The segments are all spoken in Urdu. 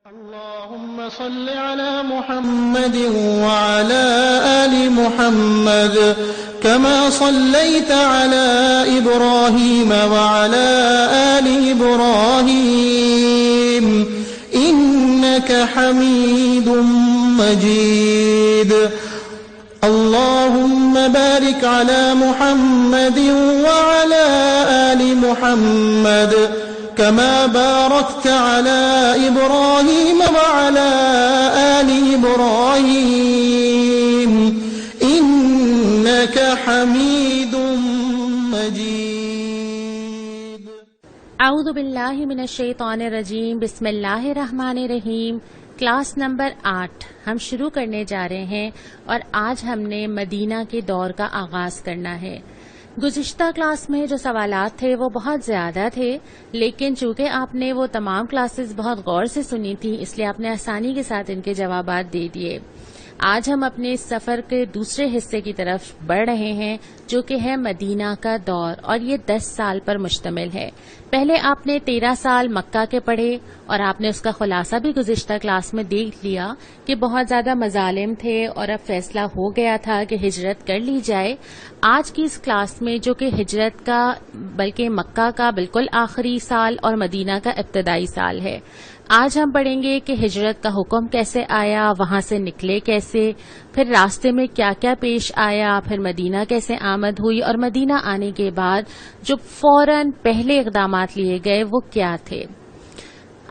اللهم صل على محمد وعلى آل محمد كما صليت على إبراهيم وعلى آل إبراهيم إنك حميد مجيد اللهم بارك على محمد وعلى آل محمد كما باركت على إبراهيم وعلى آل إبراهيم إنك حميد مجيد اعوذ باللہ من الشیطان الرجیم بسم اللہ الرحمن الرحیم۔ کلاس نمبر 8 ہم شروع کرنے جا رہے ہیں اور آج ہم نے مدینہ کے دور کا آغاز کرنا ہے۔ گزشتہ کلاس میں جو سوالات تھے وہ بہت زیادہ تھے، لیکن چونکہ آپ نے وہ تمام کلاسز بہت غور سے سنی تھی اس لیے آپ نے آسانی کے ساتھ ان کے جوابات دے دیے۔ آج ہم اپنے اس سفر کے دوسرے حصے کی طرف بڑھ رہے ہیں جو کہ ہے مدینہ کا دور، اور یہ 10 سال پر مشتمل ہے۔ پہلے آپ نے 13 سال مکہ کے پڑھے اور آپ نے اس کا خلاصہ بھی گزشتہ کلاس میں دیکھ لیا کہ بہت زیادہ مظالم تھے اور اب فیصلہ ہو گیا تھا کہ ہجرت کر لی جائے۔ آج کی اس کلاس میں جو کہ ہجرت کا بلکہ مکہ کا بالکل آخری سال اور مدینہ کا ابتدائی سال ہے، آج ہم پڑھیں گے کہ ہجرت کا حکم کیسے آیا، وہاں سے نکلے کیسے، پھر راستے میں کیا کیا پیش آیا، پھر مدینہ کیسے آمد ہوئی، اور مدینہ آنے کے بعد جو فوراً پہلے اقدامات لیے گئے وہ کیا تھے۔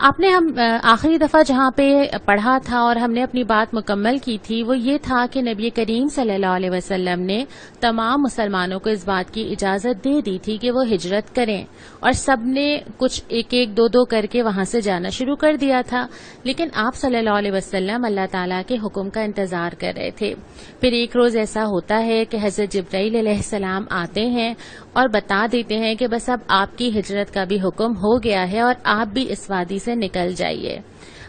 آپ نے ہم آخری دفعہ جہاں پہ پڑھا تھا اور ہم نے اپنی بات مکمل کی تھی وہ یہ تھا کہ نبی کریم صلی اللہ علیہ وسلم نے تمام مسلمانوں کو اس بات کی اجازت دے دی تھی کہ وہ ہجرت کریں، اور سب نے کچھ ایک ایک دو دو کر کے وہاں سے جانا شروع کر دیا تھا، لیکن آپ صلی اللہ علیہ وسلم اللہ تعالیٰ کے حکم کا انتظار کر رہے تھے۔ پھر ایک روز ایسا ہوتا ہے کہ حضرت جبرائیل علیہ السلام آتے ہیں اور بتا دیتے ہیں کہ بس اب آپ کی ہجرت کا بھی حکم ہو گیا ہے اور آپ بھی اس وادی سے نکل جائیے۔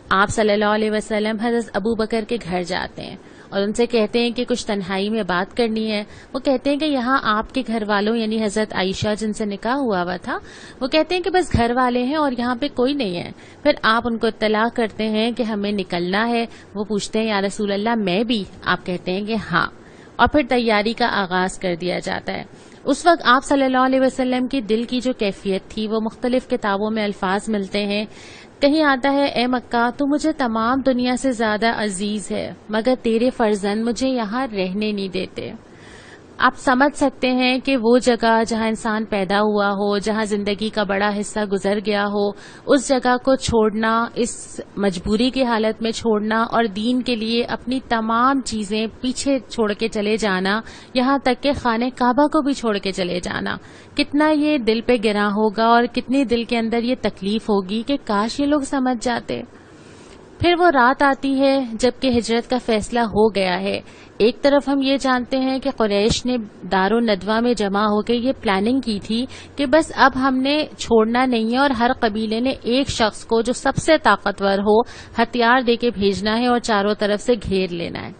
آپ صلی اللہ علیہ وسلم حضرت ابو بکر کے گھر جاتے ہیں اور ان سے کہتے ہیں کہ کچھ تنہائی میں بات کرنی ہے۔ وہ کہتے ہیں کہ یہاں آپ کے گھر والوں یعنی حضرت عائشہ جن سے نکاح ہوا تھا وہ کہتے ہیں کہ بس گھر والے ہیں اور یہاں پہ کوئی نہیں ہے۔ پھر آپ ان کو اطلاع کرتے ہیں کہ ہمیں نکلنا ہے۔ وہ پوچھتے ہیں یا رسول اللہ میں بھی؟ آپ کہتے ہیں کہ ہاں، اور پھر تیاری کا آغاز کر دیا جاتا ہے۔ اس وقت آپ صلی اللہ علیہ وسلم کی دل کی جو کیفیت تھی وہ مختلف کتابوں میں الفاظ ملتے ہیں۔ کہیں آتا ہے اے مکہ تو مجھے تمام دنیا سے زیادہ عزیز ہے مگر تیرے فرزند مجھے یہاں رہنے نہیں دیتے۔ آپ سمجھ سکتے ہیں کہ وہ جگہ جہاں انسان پیدا ہوا ہو، جہاں زندگی کا بڑا حصہ گزر گیا ہو، اس جگہ کو چھوڑنا، اس مجبوری کی حالت میں چھوڑنا اور دین کے لیے اپنی تمام چیزیں پیچھے چھوڑ کے چلے جانا، یہاں تک کہ خانہ کعبہ کو بھی چھوڑ کے چلے جانا، کتنا یہ دل پہ گراں ہوگا اور کتنی دل کے اندر یہ تکلیف ہوگی کہ کاش یہ لوگ سمجھ جاتے۔ پھر وہ رات آتی ہے جب کہ ہجرت کا فیصلہ ہو گیا ہے۔ ایک طرف ہم یہ جانتے ہیں کہ قریش نے دارالندوہ میں جمع ہو کے یہ پلاننگ کی تھی کہ بس اب ہم نے چھوڑنا نہیں ہے اور ہر قبیلے نے ایک شخص کو جو سب سے طاقتور ہو ہتھیار دے کے بھیجنا ہے اور چاروں طرف سے گھیر لینا ہے۔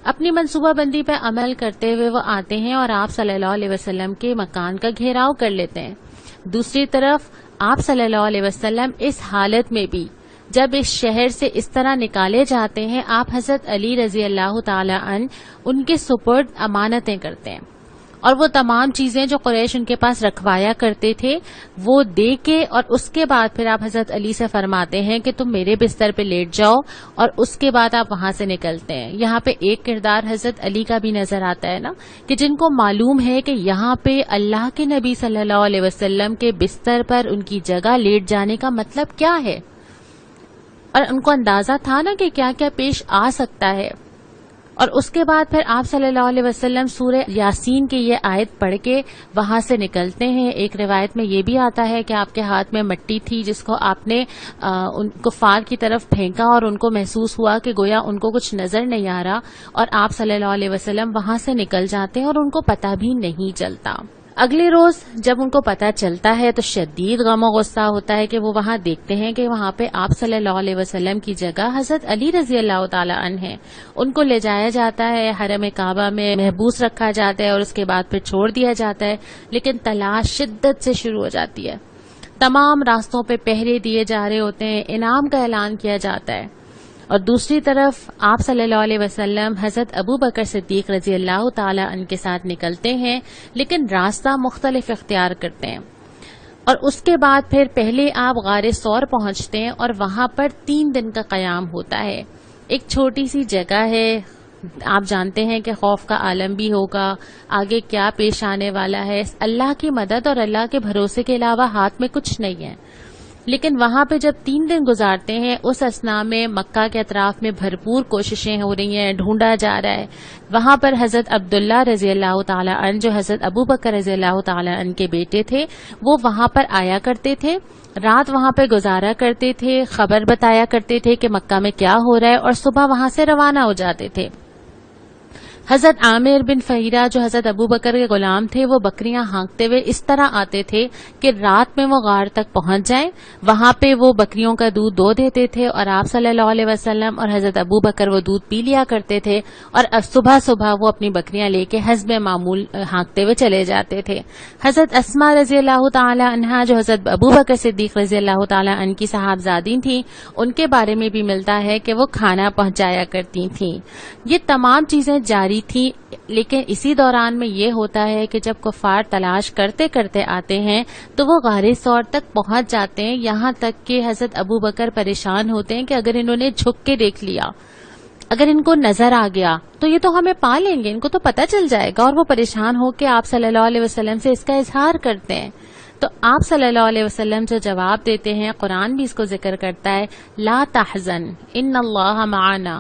اپنی منصوبہ بندی پہ عمل کرتے ہوئے وہ آتے ہیں اور آپ صلی اللہ علیہ وسلم کے مکان کا گھیراؤ کر لیتے ہیں۔ دوسری طرف آپ صلی اللہ علیہ وسلم اس حالت میں بھی جب اس شہر سے اس طرح نکالے جاتے ہیں آپ حضرت علی رضی اللہ تعالی عنہ ان کے سپرد امانتیں کرتے ہیں، اور وہ تمام چیزیں جو قریش ان کے پاس رکھوایا کرتے تھے وہ دے کے، اور اس کے بعد پھر آپ حضرت علی سے فرماتے ہیں کہ تم میرے بستر پہ لیٹ جاؤ، اور اس کے بعد آپ وہاں سے نکلتے ہیں۔ یہاں پہ ایک کردار حضرت علی کا بھی نظر آتا ہے نا، کہ جن کو معلوم ہے کہ یہاں پہ اللہ کے نبی صلی اللہ علیہ وسلم کے بستر پر ان کی جگہ لیٹ جانے کا مطلب کیا ہے، اور ان کو اندازہ تھا نا کہ کیا کیا پیش آ سکتا ہے۔ اور اس کے بعد پھر آپ صلی اللہ علیہ وسلم سورہ یاسین کی یہ آیت پڑھ کے وہاں سے نکلتے ہیں۔ ایک روایت میں یہ بھی آتا ہے کہ آپ کے ہاتھ میں مٹی تھی جس کو آپ نے ان کفار کی طرف پھینکا اور ان کو محسوس ہوا کہ گویا ان کو کچھ نظر نہیں آ رہا، اور آپ صلی اللہ علیہ وسلم وہاں سے نکل جاتے ہیں اور ان کو پتہ بھی نہیں چلتا۔ اگلے روز جب ان کو پتہ چلتا ہے تو شدید غم و غصہ ہوتا ہے کہ وہ وہاں دیکھتے ہیں کہ وہاں پہ آپ صلی اللہ علیہ وسلم کی جگہ حضرت علی رضی اللہ تعالی عنہ ہیں۔ ان کو لے جایا جاتا ہے، حرم کعبہ میں محبوس رکھا جاتا ہے اور اس کے بعد پھر چھوڑ دیا جاتا ہے، لیکن تلاش شدت سے شروع ہو جاتی ہے۔ تمام راستوں پہ پہرے دیے جا رہے ہوتے ہیں، انعام کا اعلان کیا جاتا ہے، اور دوسری طرف آپ صلی اللہ علیہ وسلم حضرت ابو بکر صدیق رضی اللہ تعالی عنہ کے ساتھ نکلتے ہیں، لیکن راستہ مختلف اختیار کرتے ہیں، اور اس کے بعد پھر پہلے آپ غار ثور پہنچتے ہیں اور وہاں پر 3 دن کا قیام ہوتا ہے۔ ایک چھوٹی سی جگہ ہے، آپ جانتے ہیں کہ خوف کا عالم بھی ہوگا، آگے کیا پیش آنے والا ہے، اللہ کی مدد اور اللہ کے بھروسے کے علاوہ ہاتھ میں کچھ نہیں ہے، لیکن وہاں پہ جب 3 دن گزارتے ہیں اس اثناء میں مکہ کے اطراف میں بھرپور کوششیں ہو رہی ہیں، ڈھونڈا جا رہا ہے۔ وہاں پر حضرت عبداللہ رضی اللہ تعالی عنہ جو حضرت ابو بکر رضی اللہ تعالی عنہ کے بیٹے تھے، وہ وہاں پر آیا کرتے تھے، رات وہاں پہ گزارا کرتے تھے، خبر بتایا کرتے تھے کہ مکہ میں کیا ہو رہا ہے، اور صبح وہاں سے روانہ ہو جاتے تھے۔ حضرت عامر بن فہیرہ جو حضرت ابو بکر کے غلام تھے، وہ بکریاں ہانکتے ہوئے اس طرح آتے تھے کہ رات میں وہ غار تک پہنچ جائیں، وہاں پہ وہ بکریوں کا دودھ دو دیتے تھے، اور آپ صلی اللہ علیہ وسلم اور حضرت ابو بکر وہ دودھ پی لیا کرتے تھے، اور صبح صبح وہ اپنی بکریاں لے کے حسب معمول ہانکتے ہوئے چلے جاتے تھے۔ حضرت اسماء رضی اللہ تعالی عنہا جو حضرت ابو بکر صدیق رضی اللہ تعالی عنہ کی صاحبزادی تھیں، ان کے بارے میں بھی ملتا ہے کہ وہ کھانا پہنچایا کرتی تھیں۔ یہ تمام چیزیں جاری تھی، لیکن اسی دوران میں یہ ہوتا ہے کہ جب کفار تلاش کرتے کرتے آتے ہیں تو وہ غار ثور تک پہنچ جاتے ہیں، یہاں تک کہ حضرت ابو بکر پریشان ہوتے ہیں کہ اگر انہوں نے جھک کے دیکھ لیا، اگر ان کو نظر آ گیا تو یہ تو ہمیں پا لیں گے، ان کو تو پتہ چل جائے گا، اور وہ پریشان ہو کے آپ صلی اللہ علیہ وسلم سے اس کا اظہار کرتے ہیں۔ تو آپ صلی اللہ علیہ وسلم جو جواب دیتے ہیں، قرآن بھی اس کو ذکر کرتا ہے، لا تحزن ان اللہ معنا،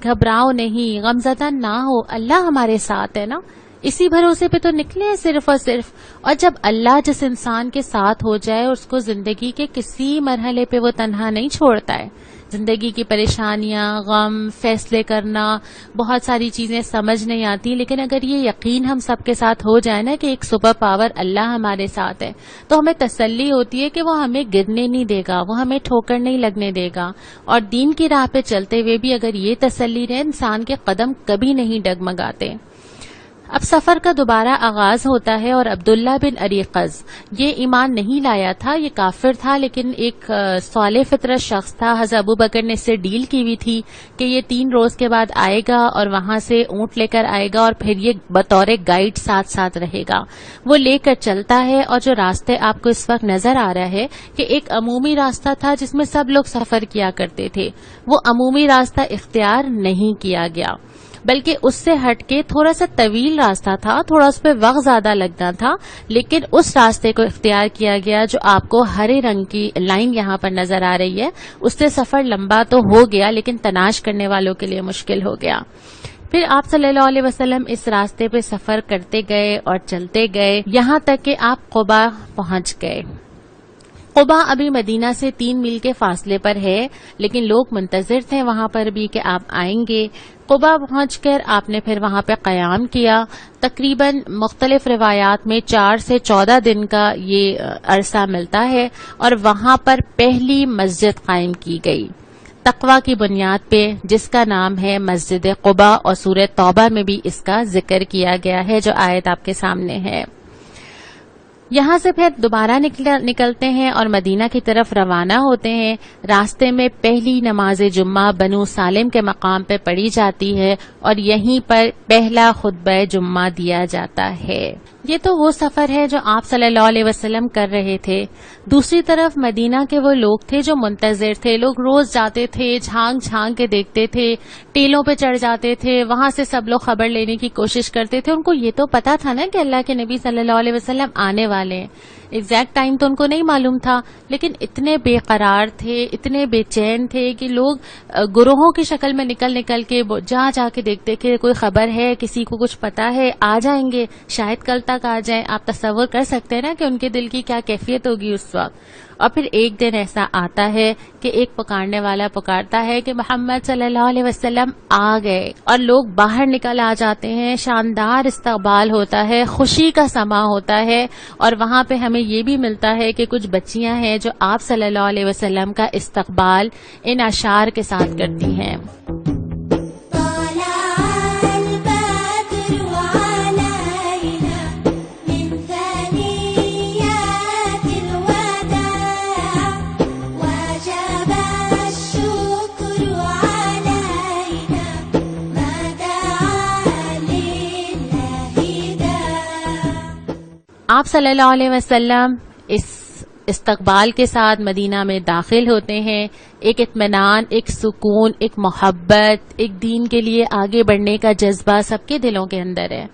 گھبراؤ نہیں، غمزدہ نہ ہو، اللہ ہمارے ساتھ ہے نا، اسی بھروسے پہ تو نکلے ہیں صرف اور صرف۔ اور جب اللہ جس انسان کے ساتھ ہو جائے، اس کو زندگی کے کسی مرحلے پہ وہ تنہا نہیں چھوڑتا ہے، زندگی کی پریشانیاں، غم، فیصلے کرنا، بہت ساری چیزیں سمجھ نہیں آتی، لیکن اگر یہ یقین ہم سب کے ساتھ ہو جائے نا کہ ایک سپر پاور اللہ ہمارے ساتھ ہے، تو ہمیں تسلی ہوتی ہے کہ وہ ہمیں گرنے نہیں دے گا، وہ ہمیں ٹھوکر نہیں لگنے دے گا، اور دین کی راہ پہ چلتے ہوئے بھی اگر یہ تسلی رہے، انسان کے قدم کبھی نہیں ڈگمگاتے۔ اب سفر کا دوبارہ آغاز ہوتا ہے، اور عبداللہ بن اریقظ یہ ایمان نہیں لایا تھا، یہ کافر تھا، لیکن ایک صالح فطرت شخص تھا۔ حضرت ابو بکر نے اس سے ڈیل کی ہوئی تھی کہ یہ 3 روز کے بعد آئے گا اور وہاں سے اونٹ لے کر آئے گا، اور پھر یہ بطور گائیڈ ساتھ ساتھ رہے گا۔ وہ لے کر چلتا ہے، اور جو راستے آپ کو اس وقت نظر آ رہا ہے کہ ایک عمومی راستہ تھا جس میں سب لوگ سفر کیا کرتے تھے، وہ عمومی راستہ اختیار نہیں کیا گیا، بلکہ اس سے ہٹ کے تھوڑا سا طویل راستہ تھا، تھوڑا اس پہ وقت زیادہ لگنا تھا، لیکن اس راستے کو اختیار کیا گیا جو آپ کو ہرے رنگ کی لائن یہاں پر نظر آ رہی ہے۔ اس سے سفر لمبا تو ہو گیا، لیکن تلاش کرنے والوں کے لیے مشکل ہو گیا۔ پھر آپ صلی اللہ علیہ وسلم اس راستے پہ سفر کرتے گئے اور چلتے گئے، یہاں تک کہ آپ قبا پہنچ گئے۔ قبا ابھی مدینہ سے 3 میل کے فاصلے پر ہے، لیکن لوگ منتظر تھے وہاں پر بھی کہ آپ آئیں گے۔ قبا پہنچ کر آپ نے پھر وہاں پہ قیام کیا، تقریباً مختلف روایات میں 4 سے 14 دن کا یہ عرصہ ملتا ہے، اور وہاں پر پہلی مسجد قائم کی گئی تقوی کی بنیاد پہ، جس کا نام ہے مسجد قبا، اور سورہ توبہ میں بھی اس کا ذکر کیا گیا ہے جو آیت آپ کے سامنے ہے۔ یہاں سے پھر دوبارہ نکلتے ہیں اور مدینہ کی طرف روانہ ہوتے ہیں۔ راستے میں پہلی نماز جمعہ بنو سالم کے مقام پہ پڑھی جاتی ہے، اور یہیں پر پہلا خطبہ جمعہ دیا جاتا ہے۔ یہ تو وہ سفر ہے جو آپ صلی اللہ علیہ وسلم کر رہے تھے۔ دوسری طرف مدینہ کے وہ لوگ تھے جو منتظر تھے، لوگ روز جاتے تھے، جھانک جھانک کے دیکھتے تھے، ٹیلوں پہ چڑھ جاتے تھے، وہاں سے سب لوگ خبر لینے کی کوشش کرتے تھے۔ ان کو یہ تو پتا تھا نا کہ اللہ کے نبی صلی اللہ علیہ وسلم آنے والے ہیں، ایگزیکٹ ٹائم تو ان کو نہیں معلوم تھا، لیکن اتنے بے قرار تھے، اتنے بے چین تھے کہ لوگ گروہوں کی شکل میں نکل کے جا کے دیکھتے کہ کوئی خبر ہے، کسی کو کچھ پتا ہے، آ جائیں گے، شاید کل تک آ جائیں۔ آپ تصور کر سکتے ہیں نا کہ ان کے دل کی کیا کیفیت ہوگی اس وقت۔ اور پھر ایک دن ایسا آتا ہے کہ ایک پکارنے والا پکارتا ہے کہ محمد صلی اللہ علیہ وسلم آ گئے، اور لوگ باہر نکل آ جاتے ہیں، شاندار استقبال ہوتا ہے، خوشی کا سما ہوتا ہے۔ اور وہاں پہ ہمیں یہ بھی ملتا ہے کہ کچھ بچیاں ہیں جو آپ صلی اللہ علیہ وسلم کا استقبال ان اشعار کے ساتھ کرتی ہیں۔ آپ صلی اللہ علیہ وسلم اس استقبال کے ساتھ مدینہ میں داخل ہوتے ہیں. ایک اطمینان، ایک سکون، ایک محبت، ایک دین کے لیے آگے بڑھنے کا جذبہ سب کے دلوں کے اندر ہے.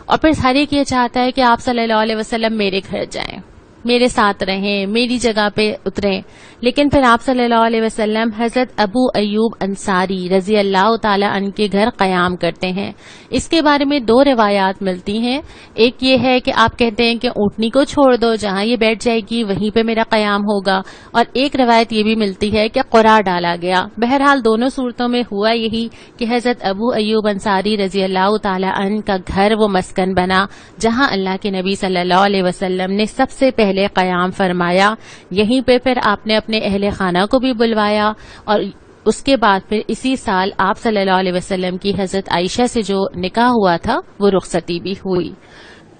اور پھر ہر ایک یہ چاہتا ہے کہ آپ صلی اللہ علیہ وسلم میرے گھر جائیں، میرے ساتھ رہیں، میری جگہ پہ اتریں. لیکن پھر آپ صلی اللہ علیہ وسلم حضرت ابو ایوب انصاری رضی اللہ تعالی عنہ کے گھر قیام کرتے ہیں. اس کے بارے میں 2 روایات ملتی ہیں. ایک یہ ہے کہ آپ کہتے ہیں کہ اونٹنی کو چھوڑ دو، جہاں یہ بیٹھ جائے گی وہیں پہ میرا قیام ہوگا. اور ایک روایت یہ بھی ملتی ہے کہ قرعہ ڈالا گیا. بہرحال دونوں صورتوں میں ہوا یہی کہ حضرت ابو ایوب انصاری رضی اللہ تعالی عنہ کا گھر وہ مسکن بنا جہاں اللہ کے نبی صلی اللہ علیہ وسلم نے سب سے پہلے قیام فرمایا. یہیں پہ پھر آپ نے اپنے اہل خانہ کو بھی بلوایا اور اس کے بعد پھر اسی سال آپ صلی اللہ علیہ وسلم کی حضرت عائشہ سے جو نکاح ہوا تھا وہ رخصتی بھی ہوئی.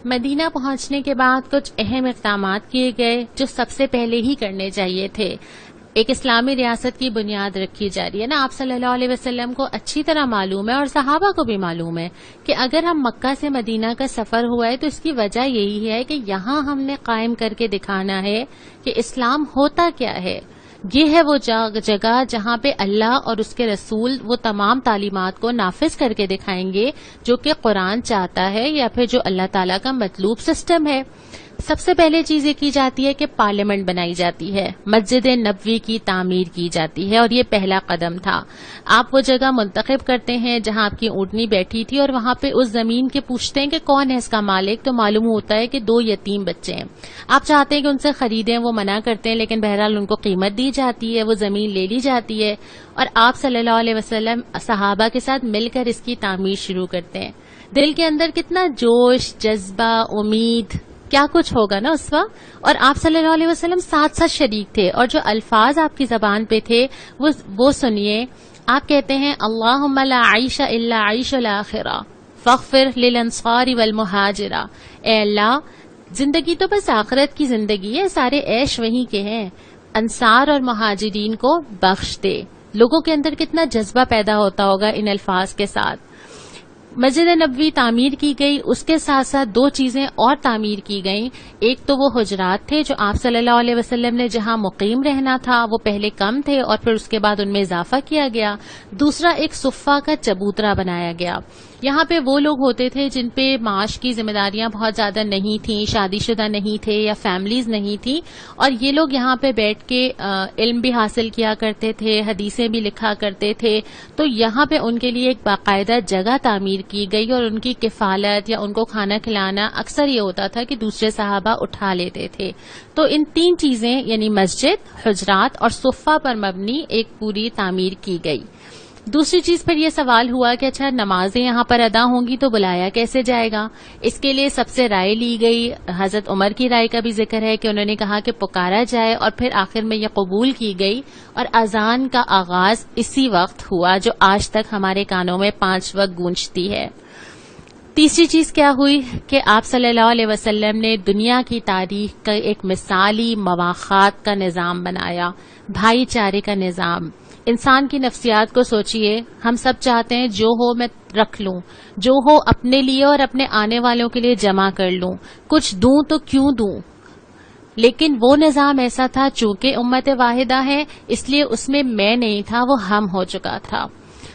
مدینہ پہنچنے کے بعد کچھ اہم اقدامات کیے گئے جو سب سے پہلے ہی کرنے چاہیے تھے. ایک اسلامی ریاست کی بنیاد رکھی جا رہی ہے نا. آپ صلی اللہ علیہ وسلم کو اچھی طرح معلوم ہے اور صحابہ کو بھی معلوم ہے کہ اگر ہم مکہ سے مدینہ کا سفر ہوا ہے تو اس کی وجہ یہی ہے کہ یہاں ہم نے قائم کر کے دکھانا ہے کہ اسلام ہوتا کیا ہے. یہ ہے وہ جگہ جہاں پہ اللہ اور اس کے رسول وہ تمام تعلیمات کو نافذ کر کے دکھائیں گے جو کہ قرآن چاہتا ہے یا پھر جو اللہ تعالیٰ کا مطلوب سسٹم ہے. سب سے پہلے چیز یہ کی جاتی ہے کہ پارلیمنٹ بنائی جاتی ہے، مسجد نبوی کی تعمیر کی جاتی ہے اور یہ پہلا قدم تھا. آپ وہ جگہ منتخب کرتے ہیں جہاں آپ کی اونٹنی بیٹھی تھی اور وہاں پہ اس زمین کے پوچھتے ہیں کہ کون ہے اس کا مالک. تو معلوم ہوتا ہے کہ 2 یتیم بچے ہیں. آپ چاہتے ہیں کہ ان سے خریدیں، وہ منع کرتے ہیں لیکن بہرحال ان کو قیمت دی جاتی ہے، وہ زمین لے لی جاتی ہے اور آپ صلی اللہ علیہ وسلم صحابہ کے ساتھ مل کر اس کی تعمیر شروع کرتے ہیں. دل کے اندر کتنا جوش، جذبہ، امید، کیا کچھ ہوگا نا اس وقت. اور آپ صلی اللہ علیہ وسلم ساتھ ساتھ شریک تھے اور جو الفاظ آپ کی زبان پہ تھے وہ سنیے. آپ کہتے ہیں اللہم لا عیش الا عیش الاخرہ فاغفر للانصار والمہاجرہ. اے اللہ، زندگی تو بس آخرت کی زندگی ہے، سارے عیش وہیں کے ہیں، انصار اور مہاجرین کو بخش دے. لوگوں کے اندر کتنا جذبہ پیدا ہوتا ہوگا ان الفاظ کے ساتھ. مسجد نبوی تعمیر کی گئی، اس کے ساتھ ساتھ 2 چیزیں اور تعمیر کی گئیں. ایک تو وہ حجرات تھے جو آپ صلی اللہ علیہ وسلم نے جہاں مقیم رہنا تھا وہ پہلے کم تھے اور پھر اس کے بعد ان میں اضافہ کیا گیا. دوسرا ایک صفہ کا چبوترا بنایا گیا. یہاں پہ وہ لوگ ہوتے تھے جن پہ معاش کی ذمہ داریاں بہت زیادہ نہیں تھیں، شادی شدہ نہیں تھے یا فیملیز نہیں تھیں، اور یہ لوگ یہاں پہ بیٹھ کے علم بھی حاصل کیا کرتے تھے، حدیثیں بھی لکھا کرتے تھے. تو یہاں پہ ان کے لیے ایک باقاعدہ جگہ تعمیر کی گئی اور ان کی کفالت یا ان کو کھانا کھلانا اکثر یہ ہوتا تھا کہ دوسرے صحابہ اٹھا لیتے تھے. تو ان 3 چیزیں یعنی مسجد، حجرات اور صفہ پر مبنی ایک پوری تعمیر کی گئی. دوسری چیز پھر یہ سوال ہوا کہ اچھا نمازیں یہاں پر ادا ہوں گی تو بلایا کیسے جائے گا. اس کے لیے سب سے رائے لی گئی. حضرت عمر کی رائے کا بھی ذکر ہے کہ انہوں نے کہا کہ پکارا جائے اور پھر آخر میں یہ قبول کی گئی اور اذان کا آغاز اسی وقت ہوا جو آج تک ہمارے کانوں میں 5 وقت گونجتی ہے. تیسری چیز کیا ہوئی کہ آپ صلی اللہ علیہ وسلم نے دنیا کی تاریخ کا ایک مثالی مواخات کا نظام بنایا، بھائی چارے کا نظام. انسان کی نفسیات کو سوچئے، ہم سب چاہتے ہیں جو ہو میں رکھ لوں، جو ہو اپنے لیے اور اپنے آنے والوں کے لیے جمع کر لوں، کچھ دوں تو کیوں دوں. لیکن وہ نظام ایسا تھا چونکہ امت واحدہ ہے اس لیے اس میں میں نہیں تھا، وہ ہم ہو چکا تھا.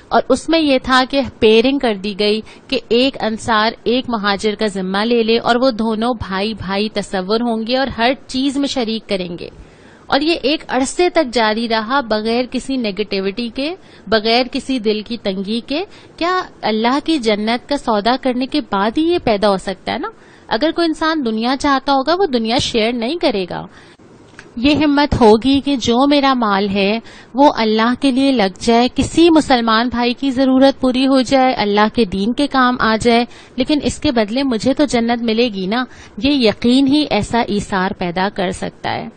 اور اس میں یہ تھا کہ پیئرنگ کر دی گئی کہ ایک انصار ایک مہاجر کا ذمہ لے لے اور وہ دونوں بھائی بھائی تصور ہوں گے اور ہر چیز میں شریک کریں گے. اور یہ ایک عرصے تک جاری رہا بغیر کسی نیگیٹیوٹی کے، بغیر کسی دل کی تنگی کے. کیا اللہ کی جنت کا سودا کرنے کے بعد ہی یہ پیدا ہو سکتا ہے نا. اگر کوئی انسان دنیا چاہتا ہوگا وہ دنیا شیئر نہیں کرے گا. یہ ہمت ہوگی کہ جو میرا مال ہے وہ اللہ کے لیے لگ جائے، کسی مسلمان بھائی کی ضرورت پوری ہو جائے، اللہ کے دین کے کام آ جائے، لیکن اس کے بدلے مجھے تو جنت ملے گی نا. یہ یقین ہی ایسا ایثار پیدا کر سکتا ہے.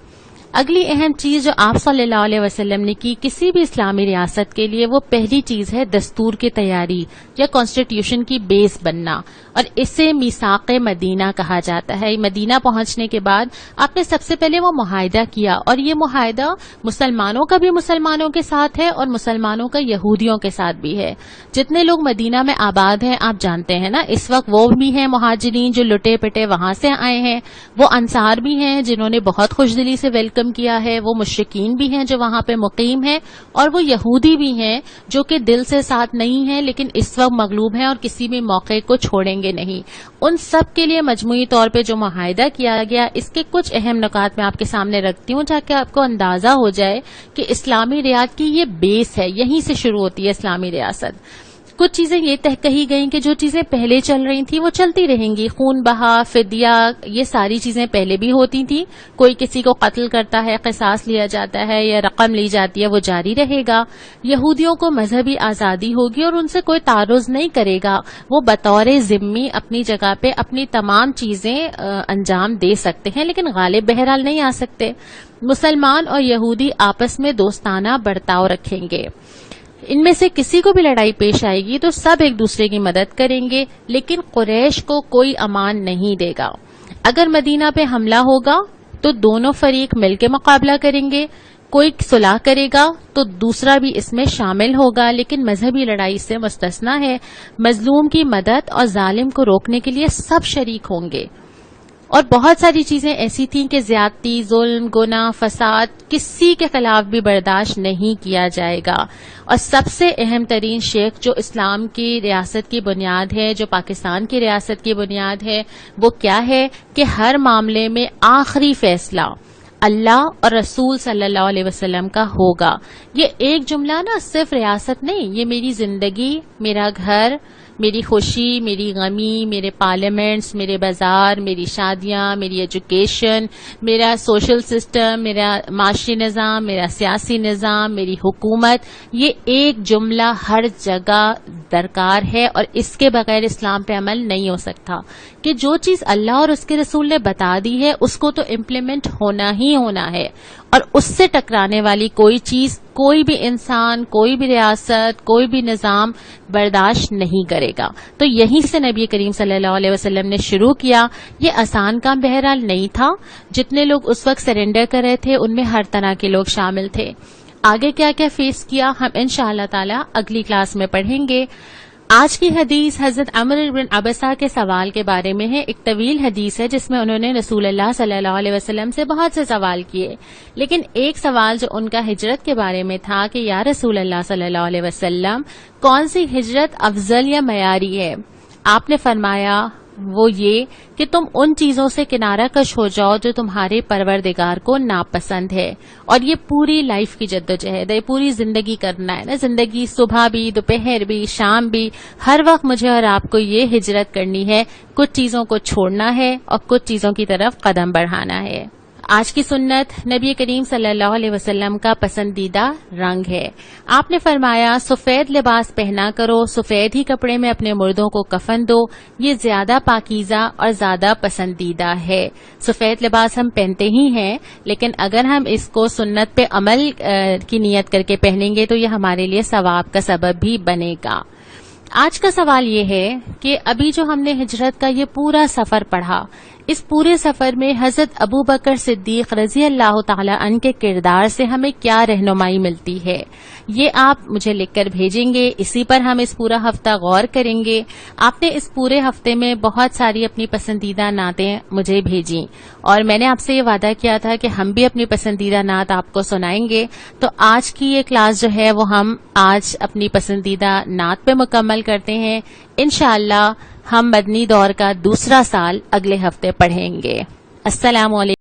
اگلی اہم چیز جو آپ صلی اللہ علیہ وسلم نے کی کسی بھی اسلامی ریاست کے لیے، وہ پہلی چیز ہے دستور کی تیاری یا کانسٹیٹیوشن کی بیس بننا، اور اسے میثاق مدینہ کہا جاتا ہے۔ مدینہ پہنچنے کے بعد آپ نے سب سے پہلے وہ معاہدہ کیا، اور یہ معاہدہ مسلمانوں کا بھی مسلمانوں کے ساتھ ہے اور مسلمانوں کا یہودیوں کے ساتھ بھی ہے۔ جتنے لوگ مدینہ میں آباد ہیں آپ جانتے ہیں نا، اس وقت وہ بھی ہیں مہاجرین جو لٹے پٹے وہاں سے آئے ہیں، وہ انصار بھی ہیں جنہوں نے بہت خوش دلی سے ویلکم کیا ہے، وہ مشرکین بھی ہیں جو وہاں پہ مقیم ہیں، اور وہ یہودی بھی ہیں جو کہ دل سے ساتھ نہیں ہیں لیکن اس وقت مغلوب ہیں اور کسی بھی موقع کو چھوڑیں گے نہیں۔ ان سب کے لیے مجموعی طور پہ جو معاہدہ کیا گیا، اس کے کچھ اہم نکات میں آپ کے سامنے رکھتی ہوں تاکہ آپ کو اندازہ ہو جائے کہ اسلامی ریاست کی یہ بیس ہے، یہیں سے شروع ہوتی ہے اسلامی ریاست۔ کچھ چیزیں یہ طے کہی گئیں کہ جو چیزیں پہلے چل رہی تھیں وہ چلتی رہیں گی، خون بہا، فدیہ، یہ ساری چیزیں پہلے بھی ہوتی تھیں۔ کوئی کسی کو قتل کرتا ہے، قصاص لیا جاتا ہے یا رقم لی جاتی ہے، وہ جاری رہے گا۔ یہودیوں کو مذہبی آزادی ہوگی اور ان سے کوئی تعرض نہیں کرے گا، وہ بطور ذمی اپنی جگہ پہ اپنی تمام چیزیں انجام دے سکتے ہیں لیکن غالب بہرحال نہیں آ سکتے۔ مسلمان اور یہودی آپس میں دوستانہ برتاؤ رکھیں گے، ان میں سے کسی کو بھی لڑائی پیش آئے گی تو سب ایک دوسرے کی مدد کریں گے، لیکن قریش کو کوئی امان نہیں دے گا۔ اگر مدینہ پہ حملہ ہوگا تو دونوں فریق مل کے مقابلہ کریں گے، کوئی صلح کرے گا تو دوسرا بھی اس میں شامل ہوگا، لیکن مذہبی لڑائی سے مستثنا ہے۔ مظلوم کی مدد اور ظالم کو روکنے کے لیے سب شریک ہوں گے۔ اور بہت ساری چیزیں ایسی تھیں کہ زیادتی، ظلم، گناہ، فساد کسی کے خلاف بھی برداشت نہیں کیا جائے گا۔ اور سب سے اہم ترین شیخ جو اسلام کی ریاست کی بنیاد ہے، جو پاکستان کی ریاست کی بنیاد ہے، وہ کیا ہے کہ ہر معاملے میں آخری فیصلہ اللہ اور رسول صلی اللہ علیہ وسلم کا ہوگا۔ یہ ایک جملہ نا صرف ریاست نہیں، یہ میری زندگی، میرا گھر، میری خوشی، میری غمی، میرے پارلیمنٹس، میرے بازار، میری شادیاں، میری ایجوکیشن، میرا سوشل سسٹم، میرا معاشی نظام، میرا سیاسی نظام، میری حکومت، یہ ایک جملہ ہر جگہ درکار ہے، اور اس کے بغیر اسلام پہ عمل نہیں ہو سکتا کہ جو چیز اللہ اور اس کے رسول نے بتا دی ہے اس کو تو امپلیمنٹ ہونا ہی ہونا ہے، اور اس سے ٹکرانے والی کوئی چیز، کوئی بھی انسان، کوئی بھی ریاست، کوئی بھی نظام برداشت نہیں کرے گا۔ تو یہیں سے نبی کریم صلی اللہ علیہ وسلم نے شروع کیا۔ یہ آسان کام بہرحال نہیں تھا، جتنے لوگ اس وقت سرنڈر کر رہے تھے ان میں ہر طرح کے لوگ شامل تھے۔ آگے کیا کیا فیس کیا ہم انشاءاللہ تعالی اگلی کلاس میں پڑھیں گے۔ آج کی حدیث حضرت عمر بن عبسہ کے سوال کے بارے میں ہے۔ ایک طویل حدیث ہے جس میں انہوں نے رسول اللہ صلی اللہ علیہ وسلم سے بہت سے سوال کیے، لیکن ایک سوال جو ان کا ہجرت کے بارے میں تھا کہ یا رسول اللہ صلی اللہ علیہ وسلم، کون سی ہجرت افضل یا معیاری ہے؟ آپ نے فرمایا وہ یہ کہ تم ان چیزوں سے کنارہ کش ہو جاؤ جو تمہارے پروردگار کو ناپسند ہے، اور یہ پوری لائف کی جدوجہد ہے، پوری زندگی کرنا ہے نا، زندگی صبح بھی، دوپہر بھی، شام بھی، ہر وقت مجھے اور آپ کو یہ ہجرت کرنی ہے، کچھ چیزوں کو چھوڑنا ہے اور کچھ چیزوں کی طرف قدم بڑھانا ہے۔ آج کی سنت نبی کریم صلی اللہ علیہ وسلم کا پسندیدہ رنگ ہے۔ آپ نے فرمایا سفید لباس پہنا کرو، سفید ہی کپڑے میں اپنے مردوں کو کفن دو، یہ زیادہ پاکیزہ اور زیادہ پسندیدہ ہے۔ سفید لباس ہم پہنتے ہی ہیں، لیکن اگر ہم اس کو سنت پہ عمل کی نیت کر کے پہنیں گے تو یہ ہمارے لیے ثواب کا سبب بھی بنے گا۔ آج کا سوال یہ ہے کہ ابھی جو ہم نے ہجرت کا یہ پورا سفر پڑھا، اس پورے سفر میں حضرت ابو بکر صدیق رضی اللہ تعالی عنہ کے کردار سے ہمیں کیا رہنمائی ملتی ہے، یہ آپ مجھے لکھ کر بھیجیں گے۔ اسی پر ہم اس پورا ہفتہ غور کریں گے۔ آپ نے اس پورے ہفتے میں بہت ساری اپنی پسندیدہ نعتیں مجھے بھیجیں، اور میں نے آپ سے یہ وعدہ کیا تھا کہ ہم بھی اپنی پسندیدہ نعت آپ کو سنائیں گے۔ تو آج کی یہ کلاس جو ہے وہ ہم آج اپنی پسندیدہ نعت پہ مکمل کرتے ہیں۔ انشاءاللہ ہم مدنی دور کا دوسرا سال اگلے ہفتے پڑھیں گے۔ السلام علیکم۔